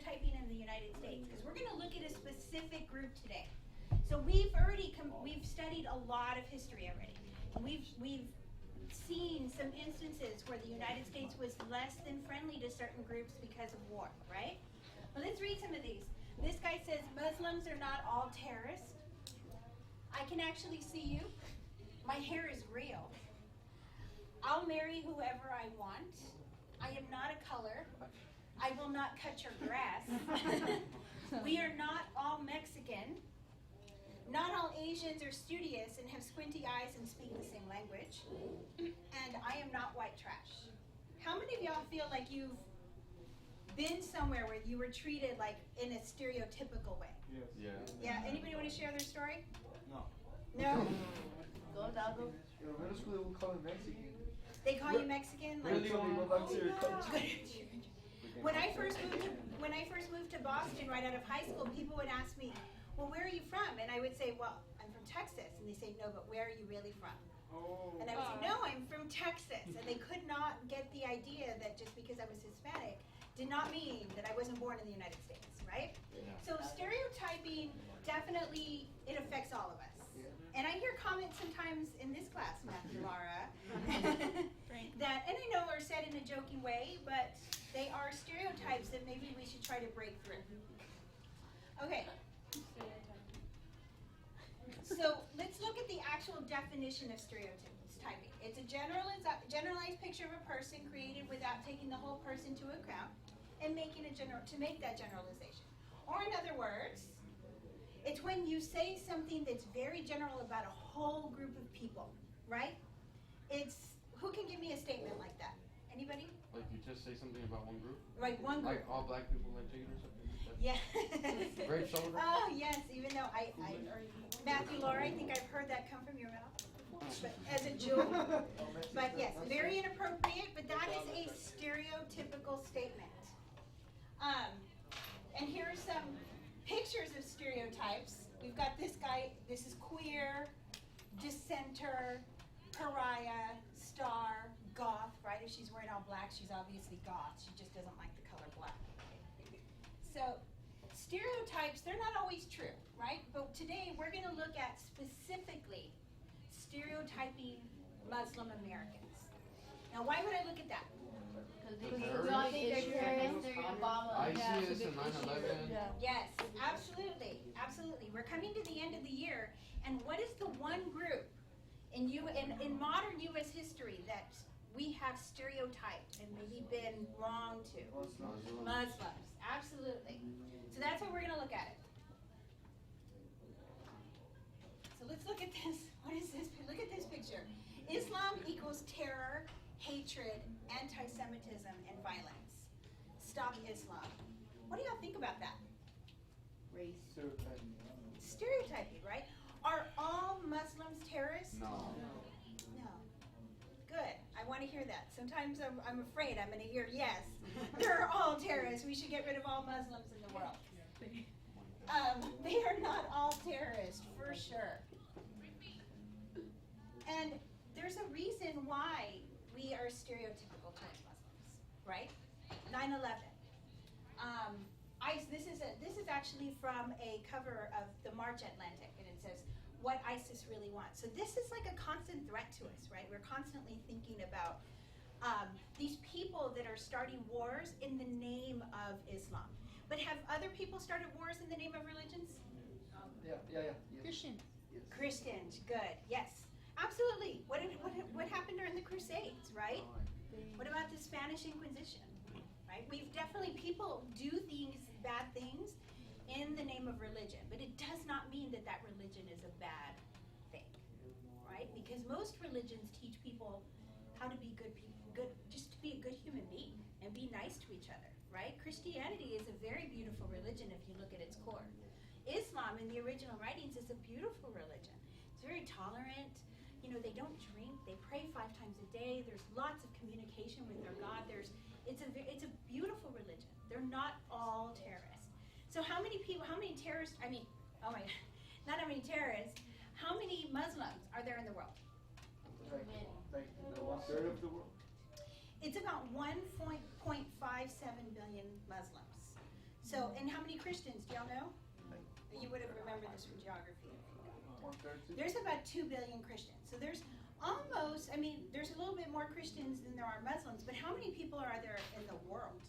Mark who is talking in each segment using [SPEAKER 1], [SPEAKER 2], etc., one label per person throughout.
[SPEAKER 1] stereotyping in the United States, because we're going to look at a specific group today. So we've studied a lot of history already. And we've seen some instances where the United States was less than friendly to certain groups because of war, right? Well, let's read some of these. This guy says, Muslims are not all terrorists. I can actually see you. My hair is real. I'll marry whoever I want. I am not a color. I will not cut your grass. We are not all Mexican. Not all Asians are studious and have squinty eyes and speak the same language. And I am not white trash. How many of y'all feel like you've been somewhere where you were treated like in a stereotypical way?
[SPEAKER 2] Yes.
[SPEAKER 1] Yeah, anybody want to share their story?
[SPEAKER 2] No.
[SPEAKER 1] No?
[SPEAKER 3] Go, Dago.
[SPEAKER 2] In middle school, they would call me Mexican.
[SPEAKER 1] They call you Mexican? Like,
[SPEAKER 2] Really? Go back to your country.
[SPEAKER 1] When I first moved to Boston right out of high school, people would ask me, well, where are you from? And I would say, well, I'm from Texas. And they say, no, but where are you really from?
[SPEAKER 2] Oh.
[SPEAKER 1] And I would say, no, I'm from Texas. And they could not get the idea that just because I was Hispanic did not mean that I wasn't born in the United States, right?
[SPEAKER 2] Yeah.
[SPEAKER 1] So stereotyping, definitely, it affects all of us.
[SPEAKER 2] Yeah.
[SPEAKER 1] And I hear comments sometimes in this class, Matthew, Laura, that, and I know are said in a joking way, but they are stereotypes that maybe we should try to break through. Okay. So let's look at the actual definition of stereotyping. It's a generalized picture of a person created without taking the whole person into account and making to make that generalization. Or in other words, it's when you say something that's very general about a whole group of people, right? Who can give me a statement like that? Anybody?
[SPEAKER 4] Like you just say something about one group?
[SPEAKER 1] Right, one group.
[SPEAKER 4] Like all black people like chicken or something?
[SPEAKER 1] Yeah.
[SPEAKER 4] Grape soda?
[SPEAKER 1] Oh, yes, even though Matthew, Laura, I think I've heard that come from your mouth before, but as a joke. But yes, very inappropriate, but that is a stereotypical statement. And here are some pictures of stereotypes. We've got this guy, this is queer, dissenter, pariah, star, goth, right? If she's wearing all black, she's obviously goth. She just doesn't like the color black. So stereotypes, they're not always true, right? But today we're going to look at specifically stereotyping Muslim Americans. Now, why would I look at that?
[SPEAKER 3] Because we all think they're terrorists, they're gonna bomb us.
[SPEAKER 4] ISIS and 9/11.
[SPEAKER 1] Yes, absolutely, absolutely. We're coming to the end of the year, and what is the one group in modern U.S. history that we have stereotyped and maybe been wrong to? Muslims, absolutely. So that's what we're going to look at it. So let's look at this. What is this? Look at this picture. Islam equals terror, hatred, anti-Semitism, and violence. Stop Islam. What do y'all think about that?
[SPEAKER 3] Race.
[SPEAKER 1] Stereotyping, right? Are all Muslims terrorists?
[SPEAKER 4] No.
[SPEAKER 1] No. Good. I want to hear that. Sometimes I'm afraid I'm going to hear yes. They're all terrorists. We should get rid of all Muslims in the world. They are not all terrorists, for sure. And there's a reason why we are stereotypical towards Muslims, right? 9/11. This is actually from a cover of the March Atlantic, and it says, what ISIS really wants. So this is like a constant threat to us, right? We're constantly thinking about these people that are starting wars in the name of Islam. But have other people started wars in the name of religions?
[SPEAKER 2] Yeah.
[SPEAKER 3] Christians.
[SPEAKER 2] Yes.
[SPEAKER 1] Christians, good, yes. Absolutely. What happened during the Crusades, right? What about the Spanish Inquisition, right? People do bad things in the name of religion, but it does not mean that that religion is a bad thing, right? Because most religions teach people how to be good people, just to be a good human being and be nice to each other, right? Christianity is a very beautiful religion if you look at its core. Islam in the original writings is a beautiful religion. It's very tolerant. You know, they don't drink. They pray 5 times a day. There's lots of communication with their God. It's a beautiful religion. They're not all terrorists. So how many terrorists, oh my God, not how many terrorists, how many Muslims are there in the world?
[SPEAKER 2] Like 1/3 of the world.
[SPEAKER 1] It's about 1.57 billion Muslims. So, and how many Christians, do y'all know? You would have remembered this from geography.
[SPEAKER 2] 132.
[SPEAKER 1] There's about 2 billion Christians. So there's almost, I mean, there's a little bit more Christians than there are Muslims, but how many people are there in the world?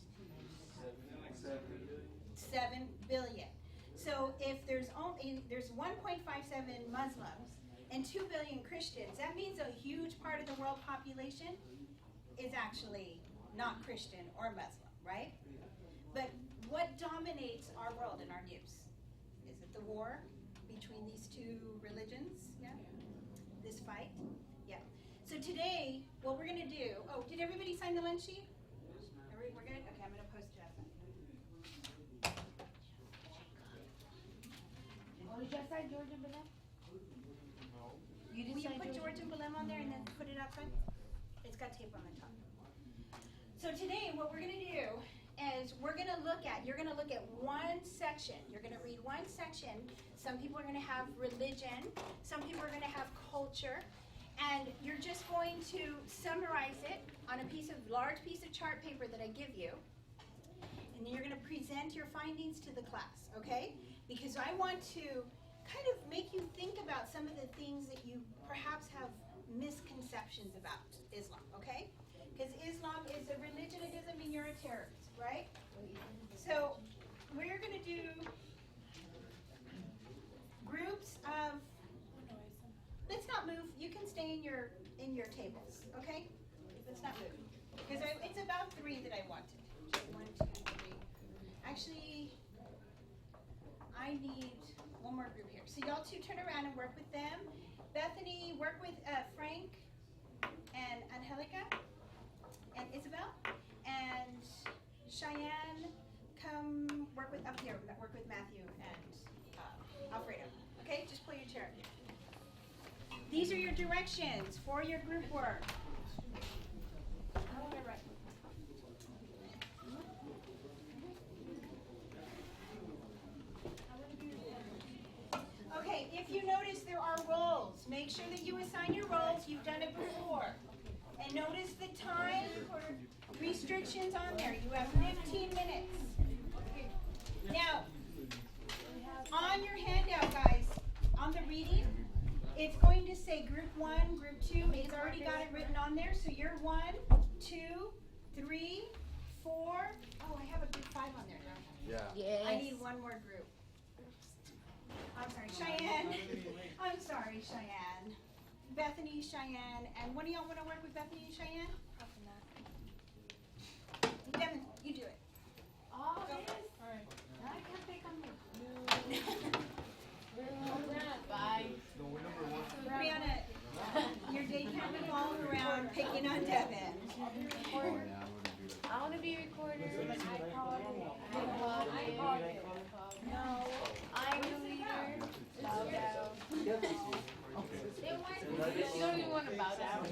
[SPEAKER 1] 7 billion. So if there's 1.57 Muslims and 2 billion Christians, that means a huge part of the world population is actually not Christian or Muslim, right? But what dominates our world and our news? Is it the war between these two religions? Yeah? This fight? Yeah. So today, what we're going to do, oh, did everybody sign the lunch sheet? We're good? Okay, I'm going to post it up.
[SPEAKER 3] Oh, did you sign George and Belen? You
[SPEAKER 1] Will
[SPEAKER 3] didn't
[SPEAKER 1] you
[SPEAKER 3] sign
[SPEAKER 1] put George and Belém on there and then put it up front? It's got tape on the top. So today, what we're going to do is you're going to look at one section. You're going to read one section. Some people are going to have religion. Some people are going to have culture. And you're just going to summarize it on a large piece of chart paper that I give you. And then you're going to present your findings to the class, okay? Because I want to kind of make you think about some of the things that you perhaps have misconceptions about Islam, okay? Because Islam is a religion, it doesn't mean you're a terrorist, right? So we're going to do groups of, let's not move, you can stay in your tables, okay? Let's not move. Because it's about 3 that I wanted. 1, 2, 3. Actually, I need one more group here. So y'all 2 turn around and work with them. Bethany, work with Frank and Angelica and Isabel. And Cheyenne, come work with Matthew and Alfredo. Okay, just pull your chair up here. These are your directions for your group work. Okay, if you notice there are roles, make sure that you assign your roles. You've done it before. And notice the time restrictions on there. You have 15 minutes. Now, on your handout, guys, on the reading, it's going to say group 1, group 2. It's already got it written on there. So you're 1, 2, 3, 4. Oh, I have a group 5 on there now.
[SPEAKER 4] Yeah.
[SPEAKER 3] Yes.
[SPEAKER 1] I need one more group. I'm sorry, Cheyenne. I'm sorry, Cheyenne. Bethany, Cheyenne, and one of y'all want to work with Bethany and Cheyenne? Probably not. Devin, you do it.
[SPEAKER 3] Oh,
[SPEAKER 1] Go.
[SPEAKER 3] yes. Alright. I can't pick on me. Bye.
[SPEAKER 1] Brianna, your day can't revolve around picking on Devin.
[SPEAKER 3] I want to be recorded. No, I'm the leader. Bow down. You don't even want to bow down.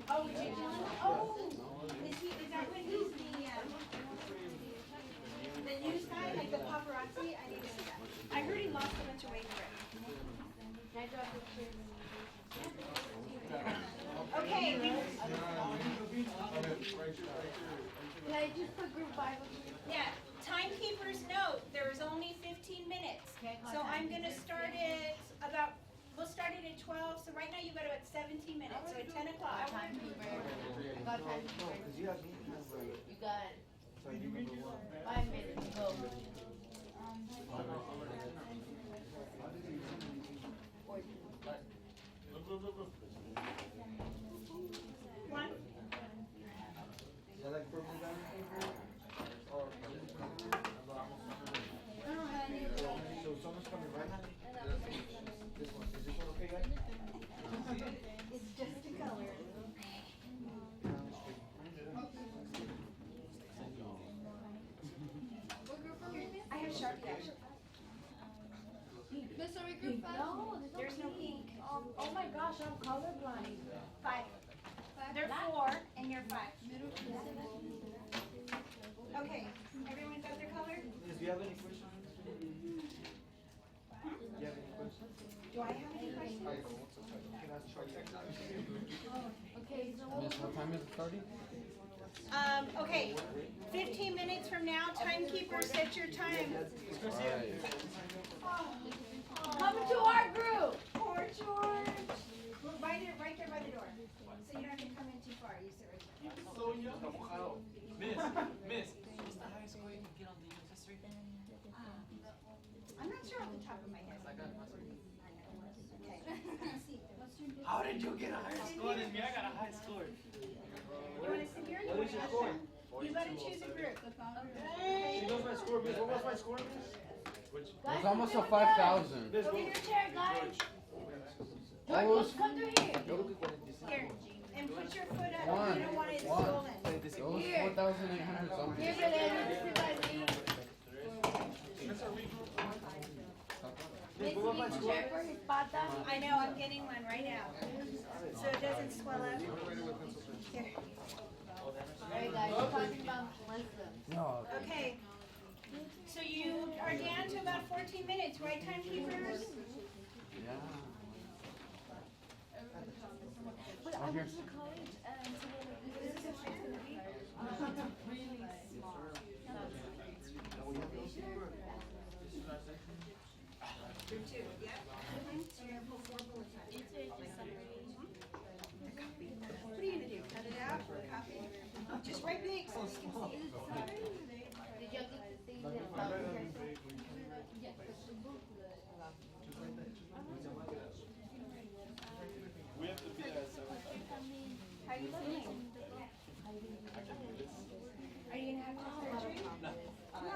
[SPEAKER 1] Oh, is that when he's the news guy, like the paparazzi? I need to see that. I heard he lost a bunch of weight already.
[SPEAKER 3] I dropped the chair.
[SPEAKER 1] Okay,
[SPEAKER 3] Can I just put group 5 up here?
[SPEAKER 1] yeah, timekeepers note, there is only 15 minutes.
[SPEAKER 3] Okay,
[SPEAKER 1] So I'm gonna start it we'll start it at 12, so right now you've got about 17 minutes, so at 10 o'clock.
[SPEAKER 3] Timekeeper. I got timekeeper.
[SPEAKER 2] You have meetings.
[SPEAKER 3] You got 5 minutes. Go.
[SPEAKER 1] One,
[SPEAKER 2] I like purple diamond paper. Or so someone's coming right now? This one. Is this one okay, guys?
[SPEAKER 1] it's just a color.
[SPEAKER 3] What group are we in?
[SPEAKER 1] I have Sharpie actually.
[SPEAKER 3] Miss, are we group 5?
[SPEAKER 5] No,
[SPEAKER 1] There's no pink.
[SPEAKER 5] Oh my gosh, I'm colorblind.
[SPEAKER 1] 5. They're 4, and you're 5. Okay, everyone got their color?
[SPEAKER 2] Yes, do you have any questions? Do you have any questions?
[SPEAKER 1] Do I have any questions?
[SPEAKER 2] Can I ask Charlie?
[SPEAKER 3] Okay, so
[SPEAKER 4] Miss, what time is it starting?
[SPEAKER 1] Okay, 15 minutes from now, timekeeper, set your time.
[SPEAKER 4] Right.
[SPEAKER 5] Come to our group.
[SPEAKER 1] Poor George. Look, right there by the door. So you don't have to come in too far. You sit right there.
[SPEAKER 6] Miss, what's the highest score you can get on the U.S. history?
[SPEAKER 1] I'm not sure off the top of my head.
[SPEAKER 6] I got my score.
[SPEAKER 1] Okay. Let's see. What's your
[SPEAKER 6] How did you get a higher score than me? I got a high score.
[SPEAKER 1] You want to sit here?
[SPEAKER 2] What is your score?
[SPEAKER 1] You gotta choose a group.
[SPEAKER 2] She knows my score, miss. What was my score, miss?
[SPEAKER 4] It's almost a 5,000.
[SPEAKER 2] Miss,
[SPEAKER 5] Look
[SPEAKER 2] go.
[SPEAKER 5] in your chair, guys.
[SPEAKER 4] Almost.
[SPEAKER 5] George, come through here.
[SPEAKER 1] Here. And put your foot up.
[SPEAKER 4] One.
[SPEAKER 1] You don't want it
[SPEAKER 4] One.
[SPEAKER 1] swollen.
[SPEAKER 4] It was 4,800 something.
[SPEAKER 5] Here, brother. Sit by me. Miss,
[SPEAKER 2] What was my
[SPEAKER 5] need to
[SPEAKER 2] score?
[SPEAKER 5] check for his pata.
[SPEAKER 1] I know, I'm getting one right now. So it doesn't swell up. Here.
[SPEAKER 5] Alright, guys, we're talking about Muslims.
[SPEAKER 4] No.
[SPEAKER 1] Okay. So you are down to about 14 minutes, right, timekeepers?
[SPEAKER 4] Yeah.
[SPEAKER 5] But I went to college and
[SPEAKER 1] This is a fair.
[SPEAKER 5] really small.
[SPEAKER 1] Group two, yep. So you're gonna pull 4 bullets out. What are you gonna do, cut it out or copy it? Just write big so you can see it.
[SPEAKER 5] Did y'all get to see the
[SPEAKER 6] We have to be at 7.
[SPEAKER 1] How you feeling? Are you gonna have surgery? No.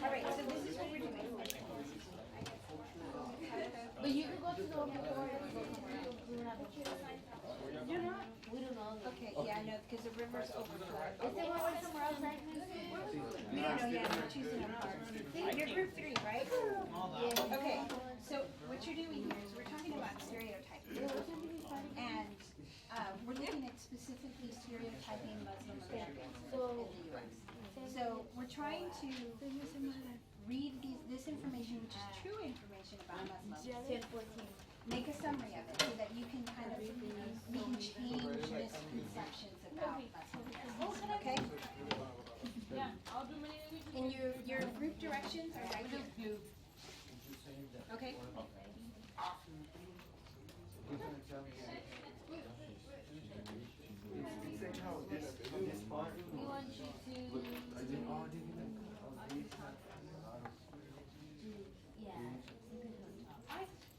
[SPEAKER 1] All right, so this is what we're doing.
[SPEAKER 5] But you can go to the auditorium.
[SPEAKER 1] You're not?
[SPEAKER 5] We don't know.
[SPEAKER 1] Okay, yeah, I know, because the river's overflowed.
[SPEAKER 5] Is there one somewhere else I can
[SPEAKER 1] We don't know yet, we're choosing a part. You're group 3, right?
[SPEAKER 5] Yeah.
[SPEAKER 1] Okay, so what you're doing here is we're talking about stereotyping. And we're looking at specifically stereotyping Muslim Americans in the U.S. So we're trying to read this information, which is true information about Muslims, make a summary of it so that you can kind of, we can change misconceptions about Muslims. Okay? And your group directions are right here. Okay?
[SPEAKER 2] This part.
[SPEAKER 5] We want you to. Yeah.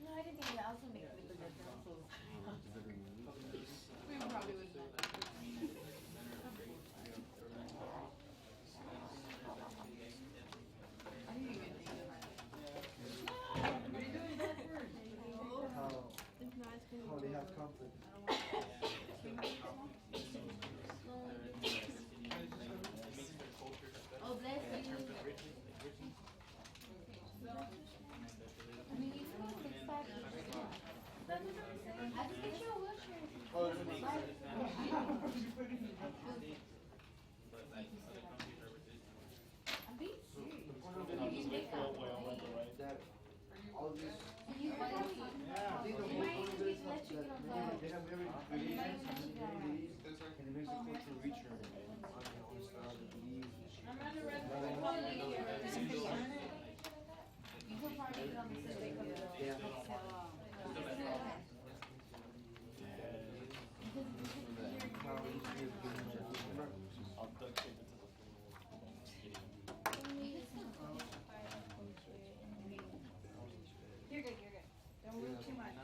[SPEAKER 5] I didn't think that also make a big difference. We probably would do that. I didn't even think of that.
[SPEAKER 2] How they have comfort.
[SPEAKER 5] Oh, bless you. I mean, you can only fix 5 I just get you a wheelchair. I'm being serious.
[SPEAKER 2] That all these
[SPEAKER 5] You might even be electrocuted on fire.
[SPEAKER 2] they have every religion, communities, and it makes it cool to reach her on your own style of belief.
[SPEAKER 5] You can probably get on the
[SPEAKER 1] You're good, you're good. Don't move too much.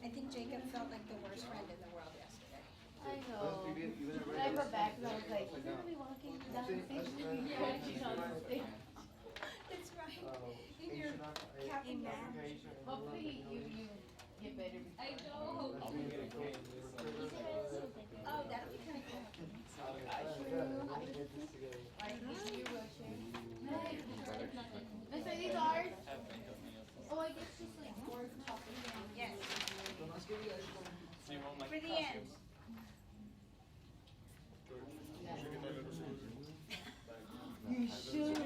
[SPEAKER 1] I think Jacob felt like the worst friend in the world yesterday.
[SPEAKER 5] I know. When I got back, I was like, you're gonna be walking down the station. Yeah, she's on the stage.
[SPEAKER 1] That's right. In your Captain Man.
[SPEAKER 5] Hopefully you get better. I know.
[SPEAKER 1] Oh, that'll be kind of cool.
[SPEAKER 5] Alright, these are your wheelchair. Miss, are these ours? Oh, I guess just like 4 chopping down.
[SPEAKER 1] Yes. For the end.
[SPEAKER 5] You should.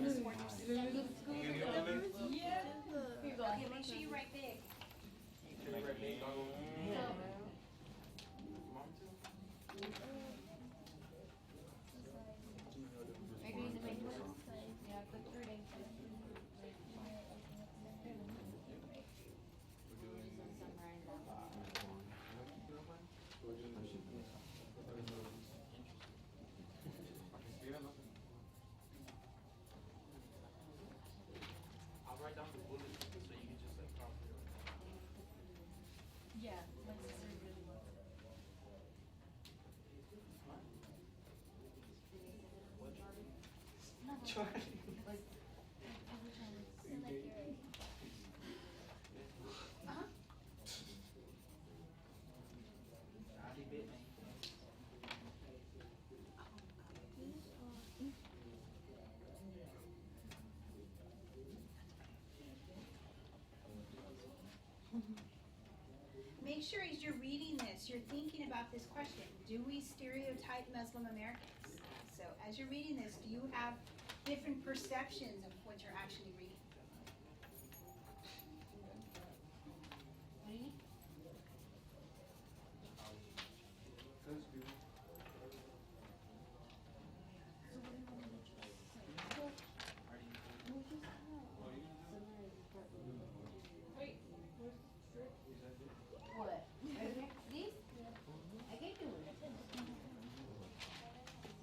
[SPEAKER 5] Yeah.
[SPEAKER 1] Make sure as you're reading this, you're thinking about this question. Do we stereotype Muslim Americans? So as you're reading this, do you have different perceptions of what you're actually reading?
[SPEAKER 5] What do you need? What? Right here? These? I gave you one.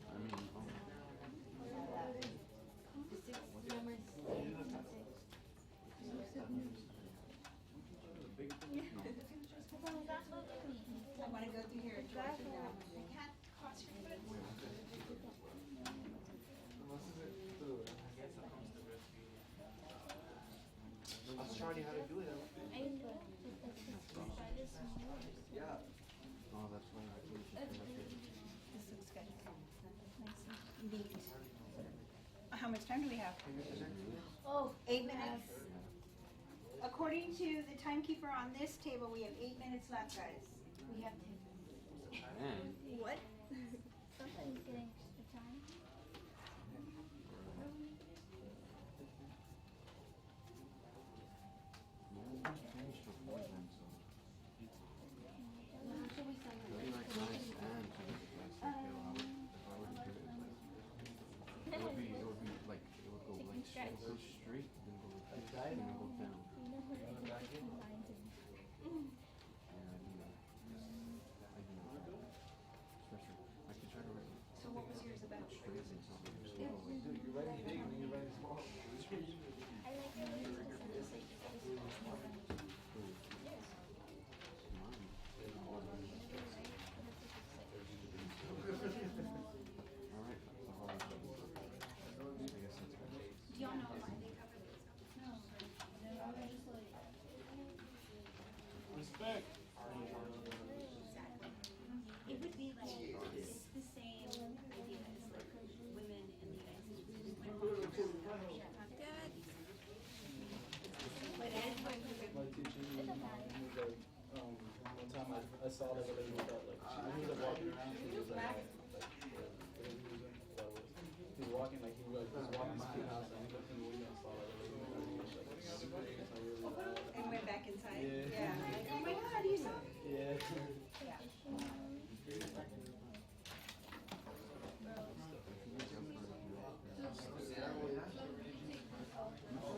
[SPEAKER 4] I mean,
[SPEAKER 5] The six numbers.
[SPEAKER 1] I want to go through here and George and now. I can't cross your foot.
[SPEAKER 2] I was showing you how to do it. Yeah.
[SPEAKER 4] oh, that's why I think
[SPEAKER 1] This looks good. Neat. How much time do we have?
[SPEAKER 5] Oh,
[SPEAKER 1] 8 minutes. According to the timekeeper on this table, we have 8 minutes left, guys.
[SPEAKER 5] we have to.
[SPEAKER 4] Man,
[SPEAKER 1] What?
[SPEAKER 3] Somebody's getting extra time.
[SPEAKER 4] finish the point then, so
[SPEAKER 5] How should we sign
[SPEAKER 4] really like nice and to make it like if I were to do it like it would be like it would go like
[SPEAKER 3] Stretch.
[SPEAKER 4] it would go straight, then go like this, and then go down.
[SPEAKER 3] You know what it is combined in.
[SPEAKER 4] Yeah, I do that. I do that. Especially I could try to write
[SPEAKER 1] So what was yours about?
[SPEAKER 4] straight and something. Just go like
[SPEAKER 2] Dude, you're writing big and then you're writing small.
[SPEAKER 3] I like it when it's just like
[SPEAKER 4] Alright, I guess that's good.
[SPEAKER 1] Do y'all know why they cover this?
[SPEAKER 6] Respect.
[SPEAKER 1] It would be like, it's the same idea as like women in the United States. Good. But Ed's going to
[SPEAKER 6] My teacher, he was like, one time I saw that lady with that, like, he was like walking around, she was like, he was walking, like, he was walking to the house, and he looked in the window and saw like a lady with that,
[SPEAKER 1] and went back inside.
[SPEAKER 6] Yeah.
[SPEAKER 1] Like, oh my God, you saw.
[SPEAKER 6] yeah.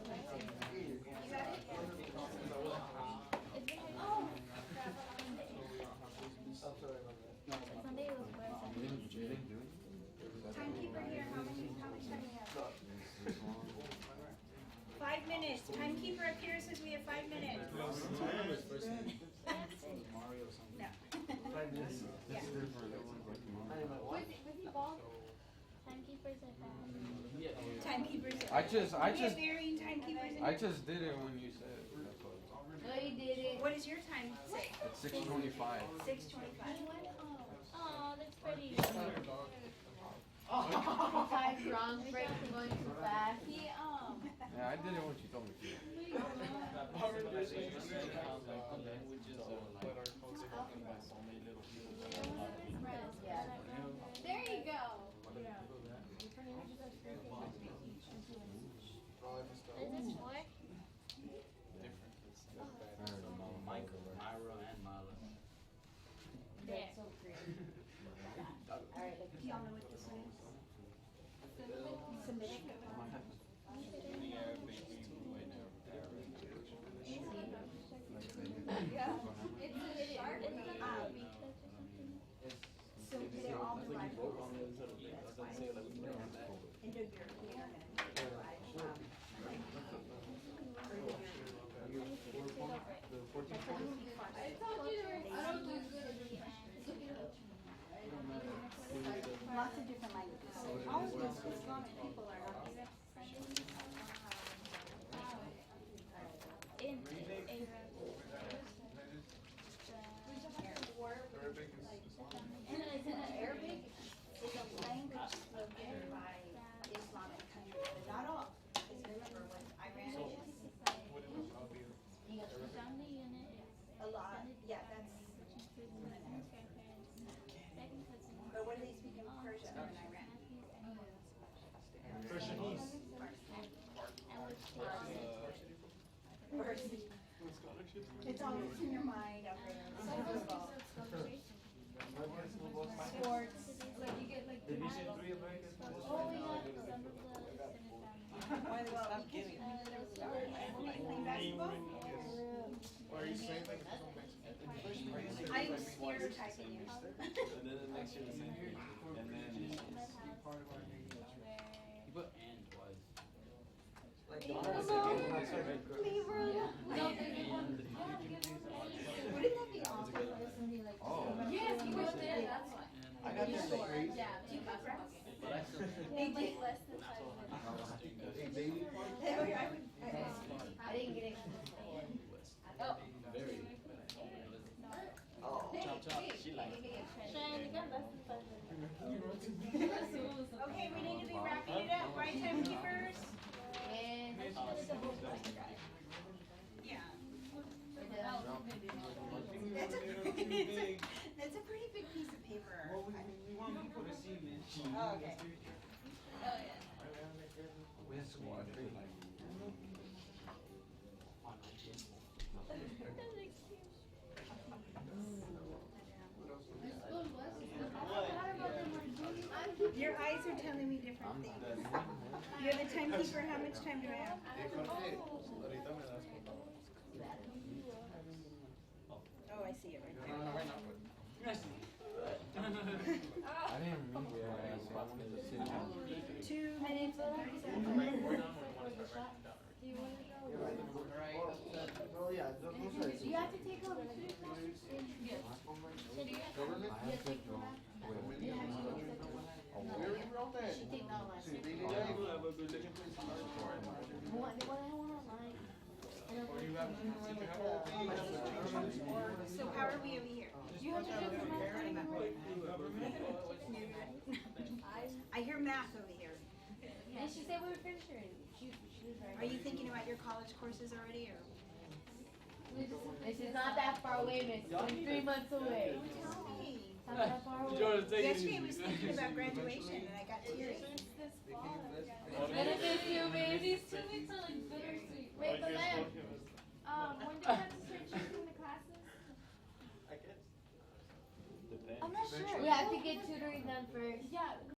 [SPEAKER 1] You got it?
[SPEAKER 3] Sunday was where
[SPEAKER 4] You didn't do it?
[SPEAKER 1] Timekeeper here, how much time do we have?
[SPEAKER 4] This long?
[SPEAKER 1] 5 minutes. Timekeeper up here says we have 5 minutes.
[SPEAKER 6] Mario or something.
[SPEAKER 1] No.
[SPEAKER 2] 5 minutes.
[SPEAKER 1] Yeah.
[SPEAKER 4] It's different. It was like mine.
[SPEAKER 5] Where's the ball?
[SPEAKER 3] timekeepers are bad.
[SPEAKER 1] Timekeepers.
[SPEAKER 4] I just
[SPEAKER 1] We have varying timekeepers in
[SPEAKER 4] I
[SPEAKER 1] here.
[SPEAKER 4] just did it when you said it. That's what.
[SPEAKER 5] No, you did it.
[SPEAKER 1] What does your time say?
[SPEAKER 4] It's 6:25.
[SPEAKER 1] 6:25.
[SPEAKER 3] Oh, that's pretty.
[SPEAKER 5] Five wrong break for going too fast.
[SPEAKER 4] Yeah, I did it when she told me to.
[SPEAKER 5] Yeah. There you go.
[SPEAKER 3] Is this four? There.
[SPEAKER 5] That's so creative. Alright,
[SPEAKER 1] Do y'all know what this one is? Semitic. So they're all divided Indo-European and
[SPEAKER 5] I told you I don't do good.
[SPEAKER 1] lots of different languages. All of these Islamic people are not It's always in your mind after football.
[SPEAKER 5] Sports. Like you get like.
[SPEAKER 2] Division 3 American football.
[SPEAKER 5] Oh, we got
[SPEAKER 1] Well, we can start. Playing basketball?
[SPEAKER 2] Or you say like
[SPEAKER 1] I'm stereotyping you.
[SPEAKER 7] And then the next year the same thing. And then
[SPEAKER 4] He put and twice.
[SPEAKER 2] like
[SPEAKER 5] No,
[SPEAKER 1] Libra. Wouldn't that be awesome?
[SPEAKER 4] Oh.
[SPEAKER 5] Yes, you were there, that's why.
[SPEAKER 2] I got this like crazy.
[SPEAKER 5] Yeah, do you have breakfast?
[SPEAKER 7] but I still
[SPEAKER 1] They did.
[SPEAKER 2] Hey, baby.
[SPEAKER 5] I didn't get it. Oh.
[SPEAKER 7] very
[SPEAKER 2] Oh.
[SPEAKER 7] chop chop. She likes it.
[SPEAKER 1] Okay, we need to be wrapping it up, right, timekeepers?
[SPEAKER 5] And
[SPEAKER 1] Yeah.
[SPEAKER 7] It's
[SPEAKER 1] That's a pretty big piece of paper.
[SPEAKER 7] we want people to see, man.
[SPEAKER 1] Oh, okay.
[SPEAKER 2] We have some more.
[SPEAKER 1] Your eyes are telling me different things. You're the timekeeper, how much time do I have?
[SPEAKER 7] Ahorita me das por favor.
[SPEAKER 1] Oh, I see it right there.
[SPEAKER 2] No, right now, but.
[SPEAKER 4] I didn't mean to. I wanted to sit down.
[SPEAKER 1] 2 minutes and 30 seconds.
[SPEAKER 5] Do you want to go?
[SPEAKER 2] Oh, yeah, those are.
[SPEAKER 5] Do you have to take a history class? Yes.
[SPEAKER 2] Government?
[SPEAKER 4] I have to go.
[SPEAKER 5] Yeah,
[SPEAKER 2] We already wrote that.
[SPEAKER 5] she take that last
[SPEAKER 2] See,
[SPEAKER 5] year.
[SPEAKER 2] daily
[SPEAKER 7] Yeah,
[SPEAKER 2] life.
[SPEAKER 7] but we're looking for some support.
[SPEAKER 5] What I want online.
[SPEAKER 7] Or you have
[SPEAKER 1] So how are we over here?
[SPEAKER 5] You have to do it for math.
[SPEAKER 1] I hear math over here.
[SPEAKER 5] And she said we were finished already. She was right.
[SPEAKER 1] Are you thinking about your college courses already, or?
[SPEAKER 5] This is not that far away, miss. It's only 3 months away.
[SPEAKER 1] Tell me.
[SPEAKER 5] It's not that far away.
[SPEAKER 1] Yesterday I was thinking about graduation and I got teary.
[SPEAKER 5] Benefits you, baby. These 2 weeks are like bittersweet. Wait, but then, when do you have to start choosing the classes?
[SPEAKER 7] I guess.
[SPEAKER 5] I'm not sure. We have to get tutoring done first. Yeah.